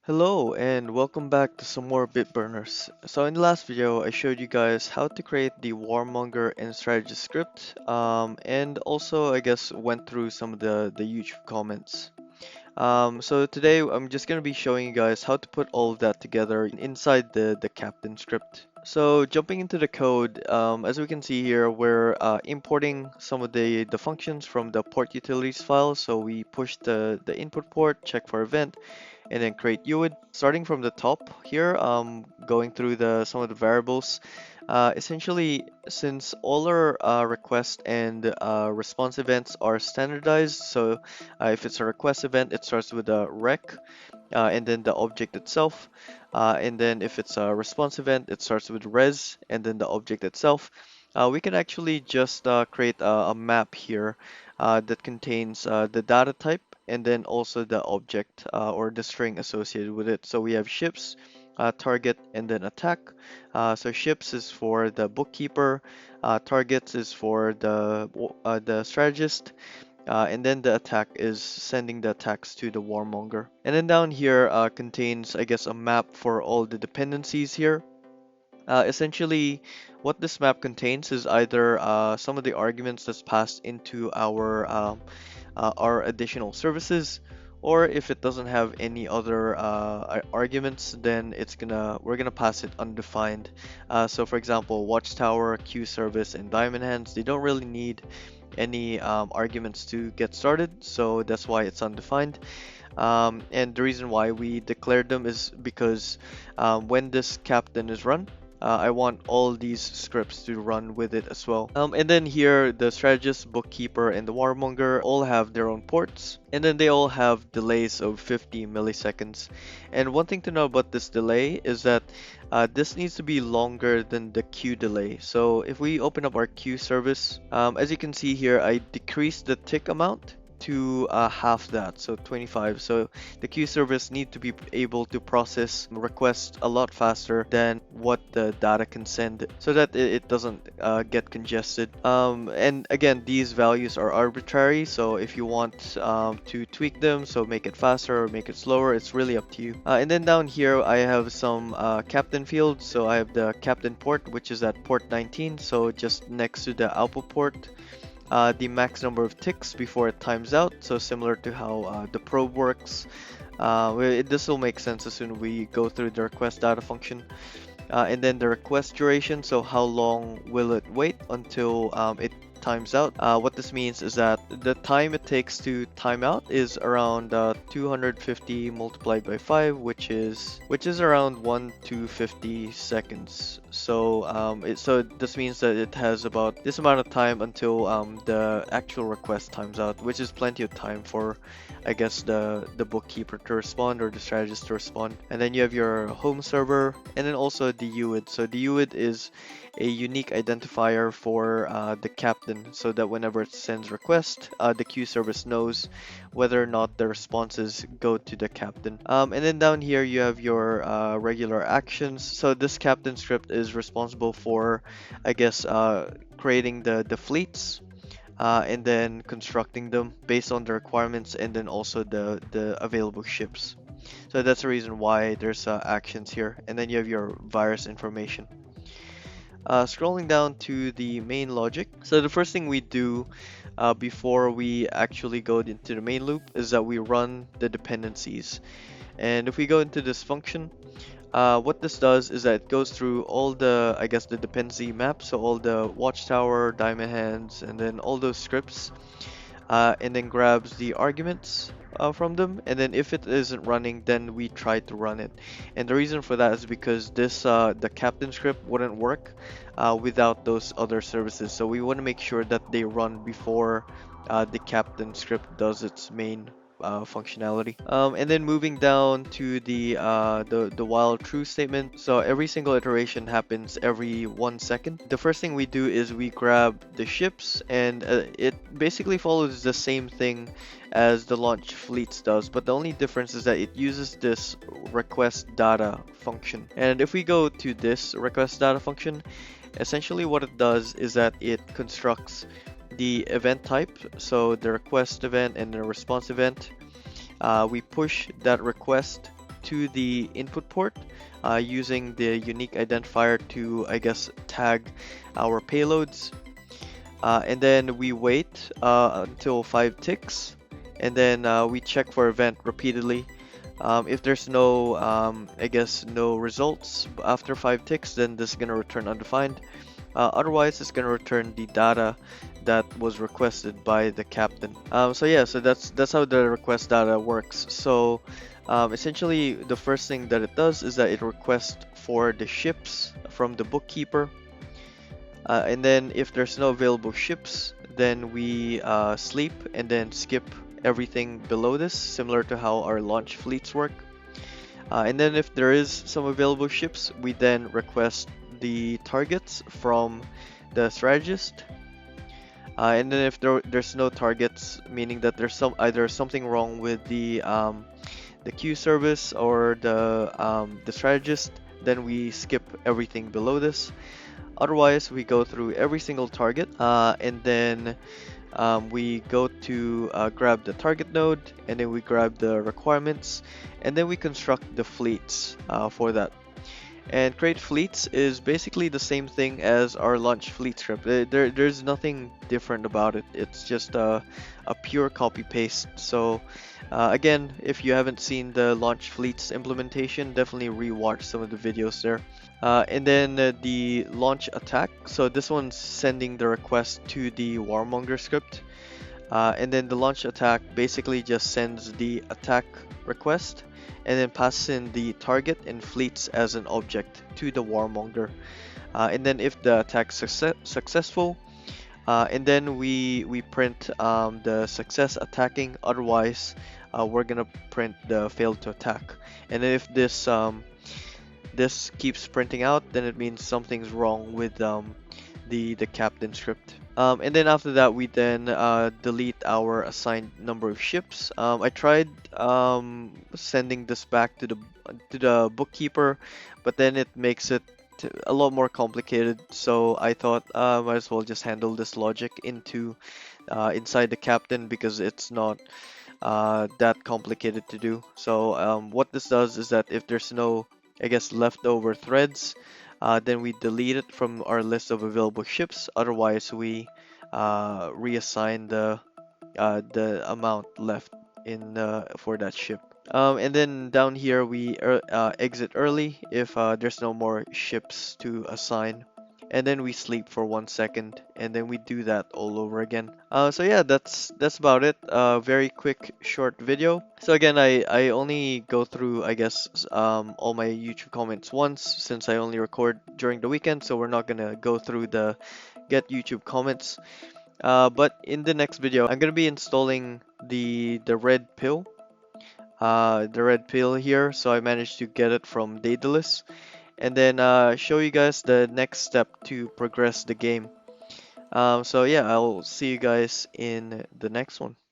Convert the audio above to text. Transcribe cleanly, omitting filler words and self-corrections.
Hello and welcome back to some more Bitburners. So in the last video I showed you guys how to create the warmonger and strategy script and also I guess went through some of the YouTube comments. So today I'm just going to be showing you guys how to put all of that together inside the captain script. So jumping into the code, as we can see here, we're importing some of the functions from the port utilities file. So we push the input port, check for event, and then create UID. Starting from the top here, going through some of the variables. Essentially, since all our request and response events are standardized, so if it's a request event, it starts with a rec and then the object itself. And then if it's a response event, it starts with res and then the object itself. We can actually just create a map here that contains the data type and then also the object or the string associated with it. So we have ships, target, and then attack. So ships is for the bookkeeper, targets is for the strategist, and then the attack is sending the attacks to the warmonger. And then down here contains, I guess, a map for all the dependencies here. Essentially, what this map contains is either some of the arguments that's passed into our additional services, or if it doesn't have any other arguments, then we're gonna pass it undefined. So for example, Watchtower, Q service, and Diamond Hands, they don't really need any arguments to get started, so that's why it's undefined. And the reason why we declared them is because when this captain is run, I want all these scripts to run with it as well. And then here, the strategist, bookkeeper, and the warmonger all have their own ports, and then they all have delays of 50 milliseconds. And one thing to know about this delay is that this needs to be longer than the queue delay. So if we open up our queue service, as you can see here, I decreased the tick amount to half that, so 25. So the queue service need to be able to process requests a lot faster than what the data can send so that it doesn't get congested. And again, these values are arbitrary, so if you want to tweak them, so make it faster or make it slower, it's really up to you. And then down here I have some captain fields. So I have the captain port, which is at port 19, so just next to the output port. The max number of ticks before it times out, so similar to how the probe works. This will make sense as soon as we go through the request data function. And then the request duration, so how long will it wait until it times out. What this means is that the time it takes to time out is around 250 multiplied by 5, which is around 1 to 50 seconds. So so this means that it has about this amount of time until the actual request times out, which is plenty of time for, I guess, the bookkeeper to respond or the strategist to respond. And then you have your home server and then also the UID. So the UID is a unique identifier for the captain, so that whenever it sends request, the queue service knows whether or not the responses go to the captain. And then down here you have your regular actions. So this captain script is responsible for, I guess, creating the fleets. And then constructing them based on the requirements and then also the available ships. So that's the reason why there's actions here. And then you have your virus information. Scrolling down to the main logic. So the first thing we do before we actually go into the main loop is that we run the dependencies. And if we go into this function, what this does is that it goes through all the, I guess, the dependency maps, so all the Watchtower, Diamond Hands, and then all those scripts, and then grabs the arguments from them, and then if it isn't running, then we try to run it. And the reason for that is because this the captain script wouldn't work without those other services, so we want to make sure that they run before the captain script does its main functionality. And then moving down to the while true statement. So every single iteration happens every 1 second. The first thing we do is we grab the ships, and it basically follows the same thing as the launch fleets does, but the only difference is that it uses this request data function. And if we go to this request data function, essentially what it does is that it constructs the event type, so the request event and the response event. We push that request to the input port using the unique identifier to, I guess, tag our payloads. And then we wait until 5 ticks, and then we check for event repeatedly. If there's no, I guess, no results after 5 ticks, then this is gonna return undefined. Otherwise, it's gonna return the data that was requested by the captain. So yeah, so that's how the request data works. So essentially, the first thing that it does is that it requests for the ships from the bookkeeper. And then if there's no available ships, then we sleep and then skip everything below this, similar to how our launch fleets work. And then if there is some available ships, we then request the targets from the strategist. And then if there's no targets, meaning that there's either something wrong with the queue service or the strategist, then we skip everything below this. Otherwise, we go through every single target, and then we go to grab the target node, and then we grab the requirements, and then we construct the fleets for that. And create fleets is basically the same thing as our launch fleet script. There's nothing different about it. It's just a pure copy paste. So again, if you haven't seen the launch fleets implementation, definitely rewatch some of the videos there. And then the launch attack. So this one's sending the request to the Warmonger script. And then the launch attack basically just sends the attack request and then passes in the target and fleets as an object to the Warmonger. And then if the attack successful, and then we print the success attacking. Otherwise, we're gonna print the failed to attack. And then if this keeps printing out, then it means something's wrong with the captain script. And then after that, we then delete our assigned number of ships. I tried sending this back to the bookkeeper, but then it makes it a lot more complicated. So I thought might as well just handle this logic inside the captain because it's not that complicated to do. So what this does is that if there's no, I guess, leftover threads, then we delete it from our list of available ships. Otherwise, we reassign the amount left in for that ship. And then down here we exit early if there's no more ships to assign. And then we sleep for 1 second, and then we do that all over again. So yeah, that's about it. Very quick, short video. So again, I only go through, I guess, all my YouTube comments once since I only record during the weekend. So we're not gonna go through the get YouTube comments. But in the next video, I'm gonna be installing the red pill. The red pill here. So I managed to get it from Daedalus and then show you guys the next step to progress the game. So yeah, I'll see you guys in the next one.